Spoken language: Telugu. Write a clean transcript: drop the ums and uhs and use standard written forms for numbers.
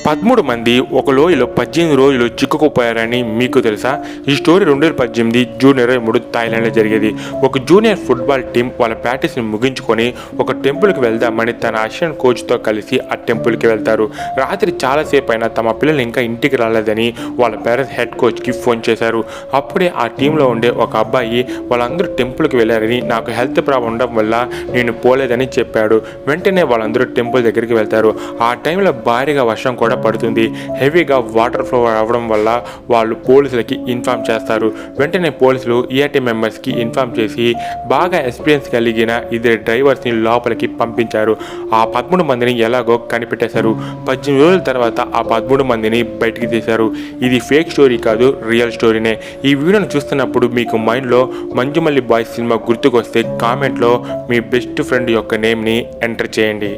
13 మంది ఒక లోయలో 18 రోజులు చిక్కుకుపోయారని మీకు తెలుసా? ఈ స్టోరీ 2018 జూన్ 23 థాయిలాండ్లో జరిగేది. ఒక జూనియర్ ఫుట్బాల్ టీం వాళ్ళ ప్రాక్టీస్ని ముగించుకొని ఒక టెంపుల్కి వెళ్దామని తన అసిస్టెంట్ కోచ్తో కలిసి ఆ టెంపుల్కి వెళ్తారు. రాత్రి చాలాసేపు అయినా తమ పిల్లలు ఇంకా ఇంటికి రాలేదని వాళ్ళ పేరెంట్స్ హెడ్ కోచ్కి ఫోన్ చేశారు. అప్పుడే ఆ టీంలో ఉండే ఒక అబ్బాయి వాళ్ళందరూ టెంపుల్కి వెళ్ళారని, నాకు హెల్త్ ప్రాబ్లం ఉండడం వల్ల నేను పోలేదని చెప్పాడు. వెంటనే వాళ్ళందరూ టెంపుల్ దగ్గరికి వెళ్తారు. ఆ టైంలో భారీగా వర్షం కూడా పడుతుంది. హెవీగా వాటర్ ఫ్లో అవ్వడం వల్ల వాళ్ళు పోలీసులకి ఇన్ఫార్మ్ చేస్తారు. వెంటనే పోలీసులు ఈఆర్టీ మెంబర్స్కి ఇన్ఫార్మ్ చేసి బాగా ఎక్స్పీరియన్స్ కలిగిన 2 డ్రైవర్స్ని లోపలికి పంపించారు. ఆ 13 మందిని ఎలాగో కనిపెట్టేశారు. 18 రోజుల తర్వాత ఆ 13 మందిని బయటికి తీశారు. ఇది ఫేక్ స్టోరీ కాదు, రియల్ స్టోరీనే. ఈ వీడియోను చూస్తున్నప్పుడు మీకు మైండ్లో మంజుమల్లి బాయ్స్ సినిమా గుర్తుకొస్తే కామెంట్లో మీ బెస్ట్ ఫ్రెండ్ యొక్క నేమ్ని ఎంటర్ చేయండి.